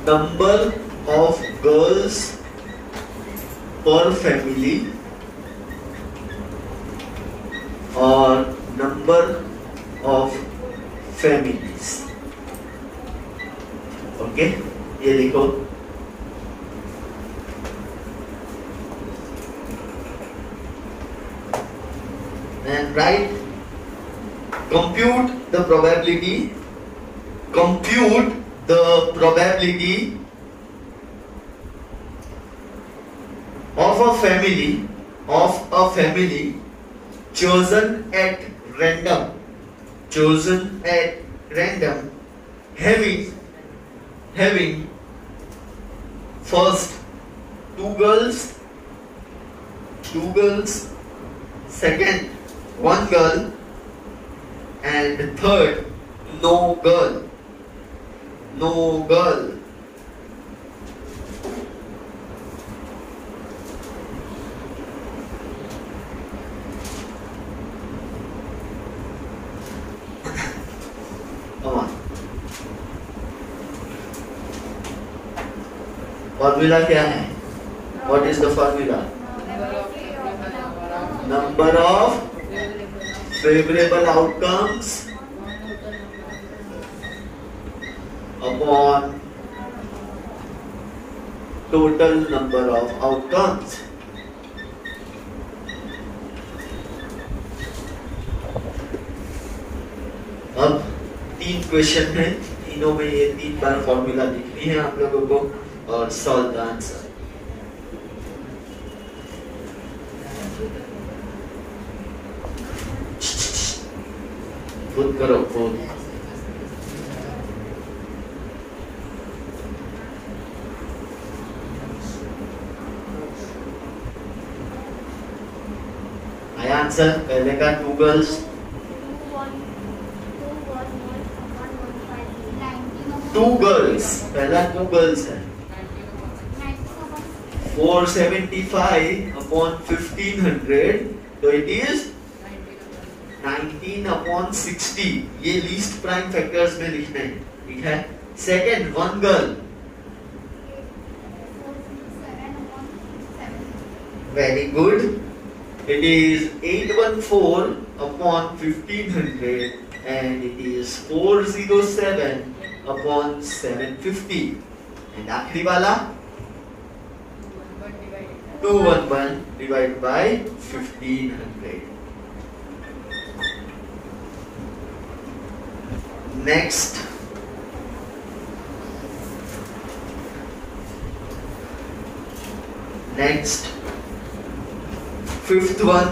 number of girls per family और number of families. Okay, ये लिखो. And write, compute the probability of a family chosen at random having first two girls, second one girl, and third no girl. Come on. Formula क्या है? What is the formula? Number of favorable outcomes upon total number of outcomes. अब 3 question हैं, तीनों में ये 3 बार formula लिखनी है आप लोगों को और सॉल्व द आंसर. खुद करो खुद. आंसर पहले का 2 गर्ल्स, 2 गर्ल्स, पहला 2 गर्ल्स है. 475 upon 1500, तो इट इज 19 upon 60. ये लीस्ट प्राइम फैक्टर्स में लिखना है, ठीक है. Second 1 girl, very good. It is 814 upon 1500 and it is 407 upon 750. And आखिरी वाला 211 divided by 1500. Next, fifth one.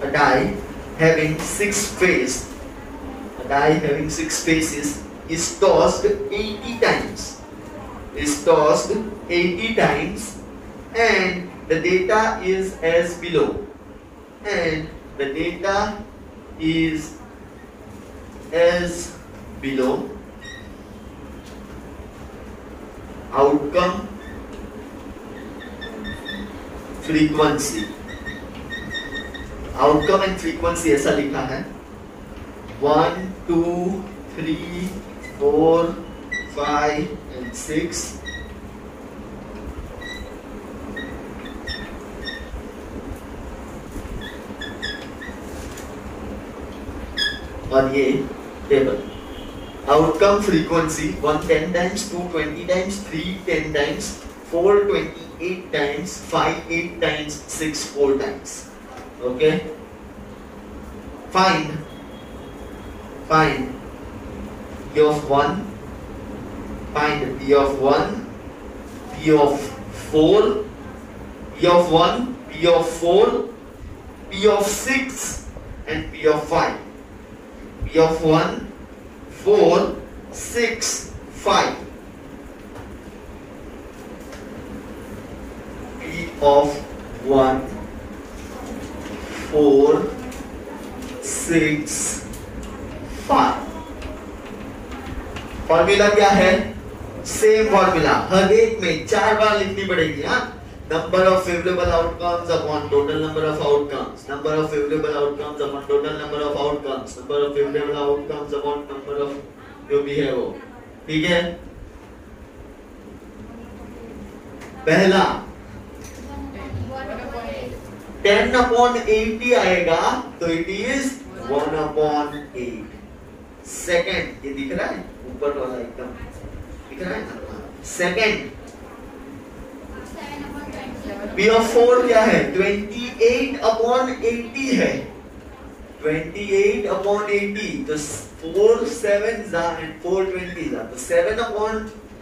A die having 6 faces. A die having 6 faces is tossed 80 times. And the data is as below. Outcome and frequency ऐसा लिखा है. 1, 2, 3, 4, 5 and 6. और ये table. Outcome frequency 1 10 times, 2 20 times, 3 10 times, 4 28 times, 5 8 times, 6 4 times. Okay. Find P of 1, find P of 1, P of 4, P of 1, P of 4, P of 6 and P of 5. P of 1, 4, 6, 5. P of 1, 4, 6, 5. Formula क्या है? Same formula हर एक में 4 बार लिखनी पड़ेगी। हाँ, number of favourable outcomes upon total number of outcomes, number of favourable outcomes upon total number of outcomes, number of favourable outcomes upon number of जो भी है वो। ठीक है, पहला 10 अपॉन 80 आएगा तो इट इज 1 अपॉन 8। सेकेंड, ये दिख रहा है ऊपर वाला एकदम दिख रहा है ना, सेकेंड P of 4 क्या है? 28 अपॉन 80 है, 28 अपॉन 80 तो 4 7s are and 4 20s are, तो 7 अपॉन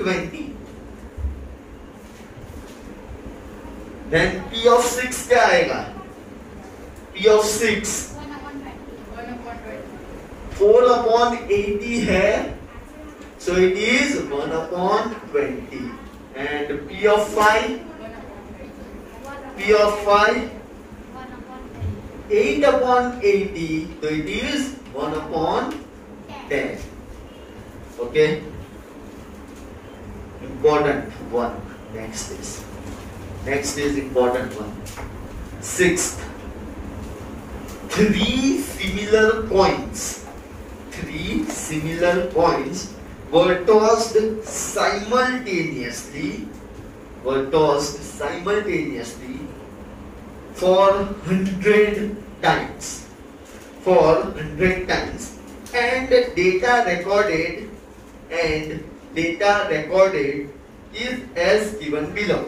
20। Then P of 6 क्या आएगा? P of 6 4 upon 80 है, so it is 1 upon 20, and P of 5 8 upon 80, so it is 1 upon 10. Okay, important one. Next is important one. Sixth, 3 similar coins were tossed simultaneously for 100 times, and data recorded is as given below.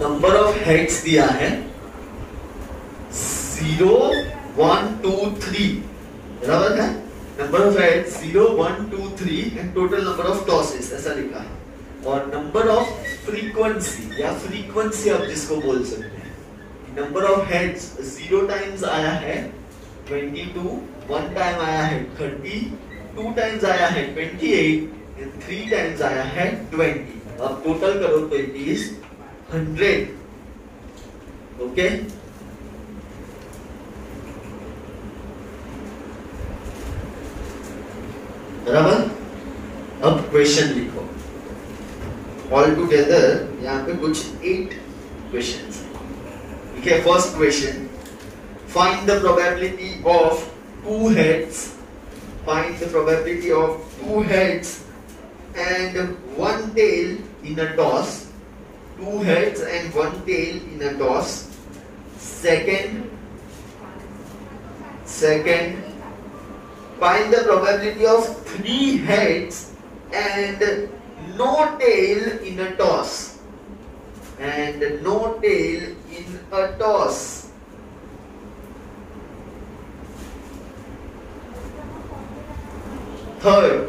Number of heads दिया है 0 1 2 3, बराबर है। Number of heads 0 1 2 3 and total number of tosses ऐसा लिखा है। और number of frequency या frequency आप जिसको बोल सकते हैं, नंबर ऑफ हेड्स 0 टाइम्स आया है 22, 1 टाइम आया है 30, 2 टाइम्स आया है 28 एंड 3 टाइम्स आया है 20। अब टोटल करो तो इट इज 100। ओके, बराबर। अब क्वेश्चन लिखो ऑल टुगेदर, यहाँ पे कुछ 8 क्वेश्चंस हैं। ठीक है, first question, find the probability of 2 heads and 1 tail in a toss. 2 heads and 1 tail in a toss. Second, find the probability of 3 heads and no tail in a toss. Third,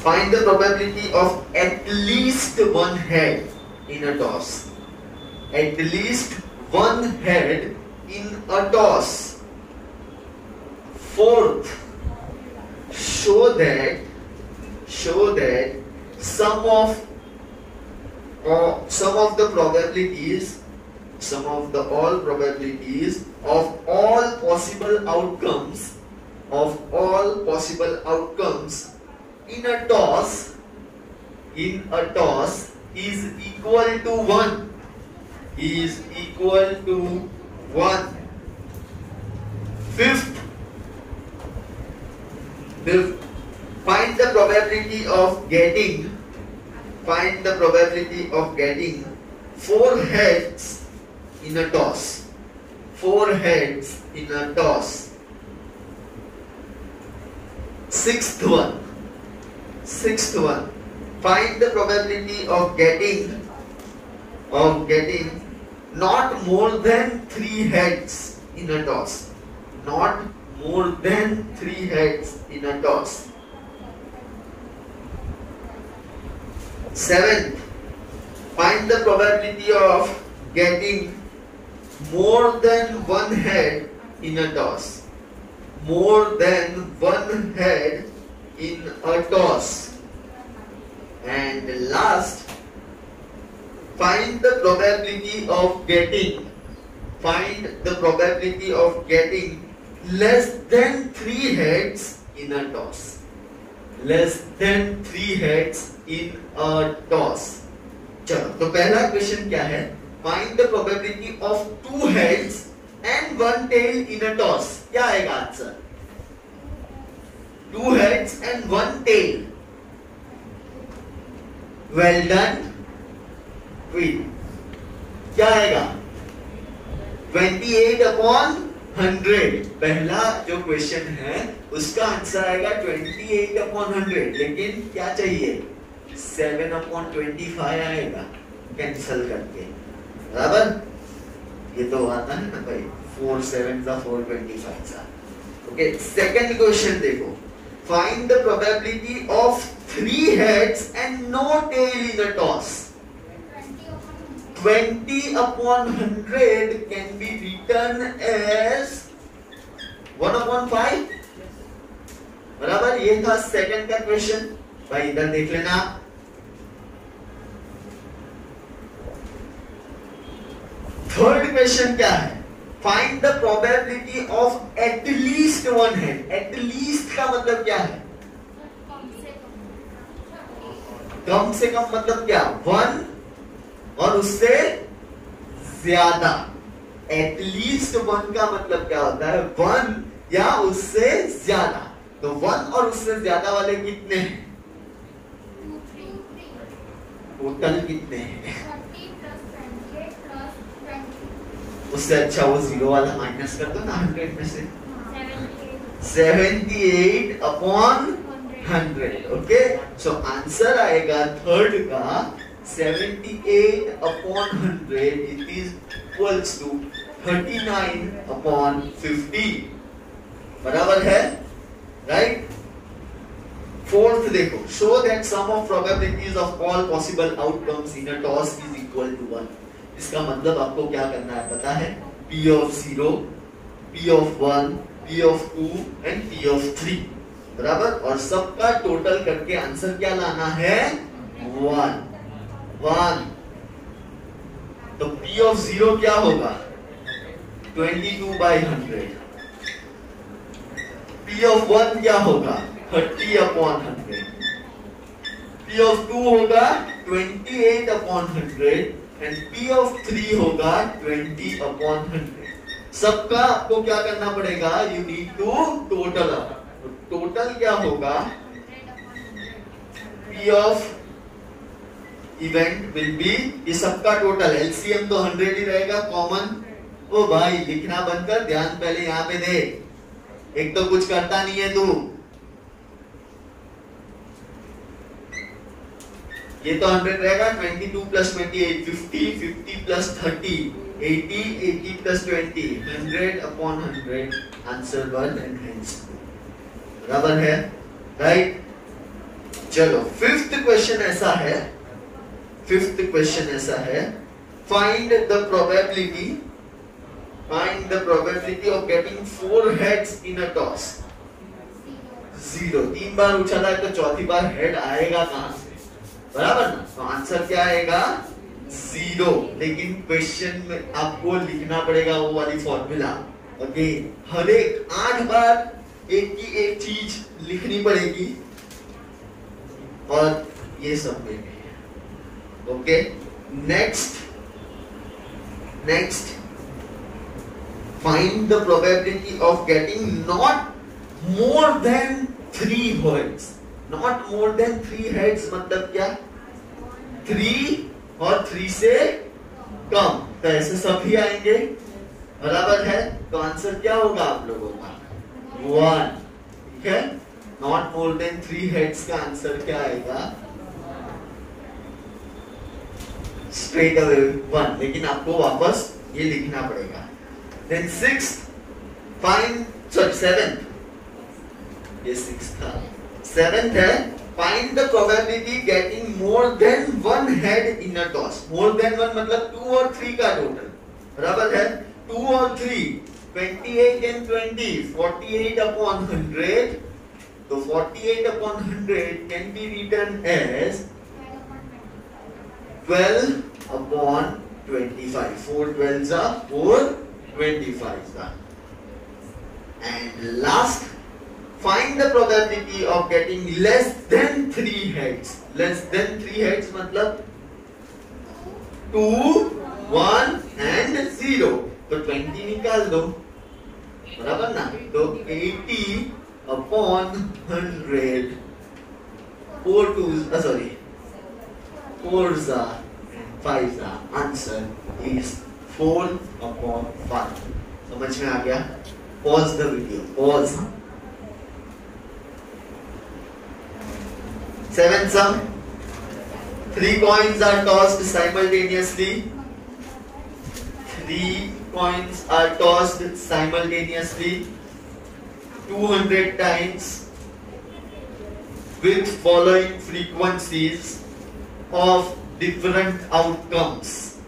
find the probability of at least 1 head in a toss. At least 1 head in a toss. Fourth, show that sum of all probabilities of all possible outcomes in a toss is equal to 1. Fifth, find the probability of getting 4 heads in a toss. Sixth one, find the probability of getting not more than 3 heads in a toss. Seventh, find the probability of getting more than one head in a toss. More than one head in a toss. And last, find the probability of getting less than 3 heads in a toss. Less than 3 heads in a toss. चलो, तो पहला question क्या है? Find the probability of 2 heads and 1 tail in a toss. क्या आएगा answer? 2 heads and 1 tail. Well done. Queen. क्या आएगा? 28/100. पहला जो क्वेश्चन है उसका आंसर आएगा 28/100. लेकिन क्या चाहिए? 7/25 आएगा कैंसिल करके. बराबर? ये तो आता है ना भाई, 4 7 का 425 का. ओके, सेकंड क्वेश्चन देखो. Find the probability of 3 heads and no tail in a toss. 20/100 can be written as 1/5. बराबर? ये था सेकंड का क्वेश्चन. भाई इधर देख लेना. थर्ड क्वेश्चन क्या है? Find the probability of at least 1 head. At least का मतलब क्या है? कम से कम मतलब क्या? 1 और उससे ज्यादा. At least 1 का मतलब क्या होता है? 1 या उससे ज्यादा. तो 1 और उससे ज्यादा वाले कितने हैं? टोटल कितने हैं? उससे अच्छा वो 0 वाला माइनस कर दो ना 100 में से. 78/100. ओके, सो आंसर आएगा थर्ड का 78/100. It is equals to 39/50. बराबर है? राइट. फोर्थ देखो. Show that sum of probabilities of all possible outcomes in a toss is equal to 1. इसका मतलब आपको क्या करना है पता है? P of 0, P of 1, P of 2 and P of 3. बराबर? और सबका टोटल करके आंसर क्या लाना है? 1. तो P of 0 क्या होगा? 22/100. P of 1 क्या होगा? 30/100. P of 2 होगा 28/100 and P of 3 होगा 20/100. सबका आपको क्या करना पड़ेगा? You need to total up. Total क्या होगा? P of event will be, ये सबका टोटल LCM तो 100 ही रहेगा कॉमन. ओ भाई लिखना बंद कर, ध्यान पहले यहाँ पे दे. एक तो कुछ करता नहीं है तू. ये तो 100 रहेगा. 22 + 28 50, 50 + 30 80, 80 + 20 100/100. Answer 1 and hence 2. बराबर है? राइट. चलो फिफ्थ क्वेश्चन ऐसा है. Find the probability of getting 4 heads in a toss. 0. 3 बार उछाला है तो चौथी बार हेड आएगा कहां से? बराबर ना? तो आंसर क्या आएगा? 0. लेकिन क्वेश्चन में आपको लिखना पड़ेगा वो वाली फॉर्मूला. ओके, हर एक 8 बार एक की एक चीज लिखनी पड़ेगी और ये सब में. Okay, next find the probability of getting not more than 3 heads. Not more than 3 heads मतलब क्या? 3 और 3 से कम. तो ऐसे सभी आएंगे. बराबर है? तो आंसर क्या होगा आप लोगों का? 1. ठीक है. नॉट मोर देन 3 heads का आंसर क्या आएगा? Straight away 1. लेकिन आपको वापस ये लिखना पड़ेगा. देन 7th, ये 6th था. 7th है Find the probability getting more than one head in a toss. More than one मतलब 2 और 3 का टोटल बराबर है 2 और 3 28 and 20 48 upon 100. So 48 upon 100 can be written as 12 upon 25. 4 12s are 4 25s are. And last, find the probability of getting less than 3 heads. Less than 3 heads मतलब 2 1 and 0. तो 20 निकाल दो बराबर ना. तो 80 upon 100. 4 2s sorry 4s are 5s are. Answer is 4 upon 5. समझ में आ गया? Pause the video. Pause. 7th sum. 3 coins are tossed simultaneously. 3 coins are tossed simultaneously 200 times with following frequencies of different outcomes.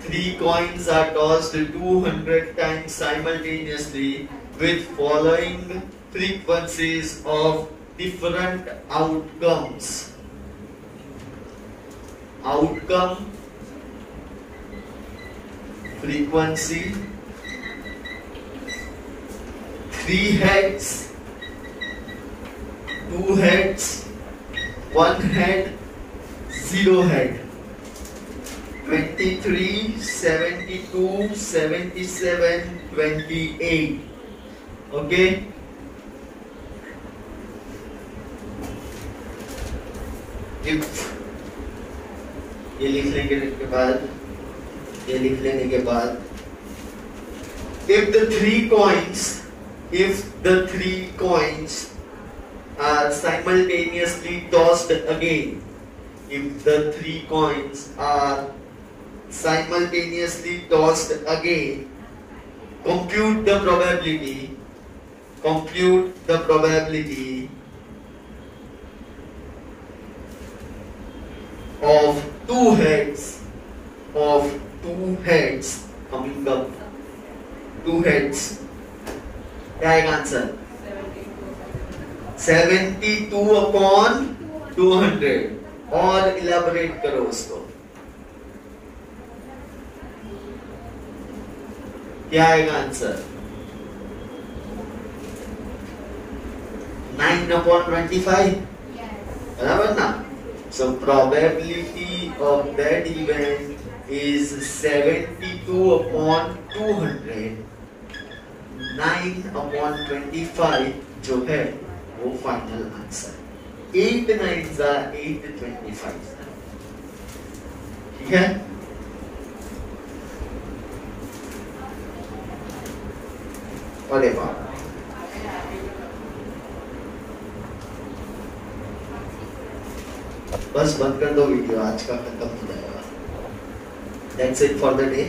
3 coins are tossed 200 times simultaneously with following frequencies of different outcomes. Outcome, frequency, 3 heads, 2 heads, 1 head, 0 head. 23, 72, 77, 28. Okay? If ये लिख लेंगे के बाद ये लिख लेने के बाद if the 3 coins are simultaneously tossed again, if the 3 coins are simultaneously tossed again, compute the probability of 2 heads coming up. 2 heads. क्या है आंसर? 72 upon 200. और इलेबोरेट करो उसको. क्या आएगा आंसर? 9 upon 25. बराबर ना? So probability of that event is 72 upon 200. 9 upon 25 जो है वो final answer. 8 9s are 8 25s. ठीक है? अरे वाह. बस बंद कर दो वीडियो, आज का खत्म हो जाएगा. That's it for the day.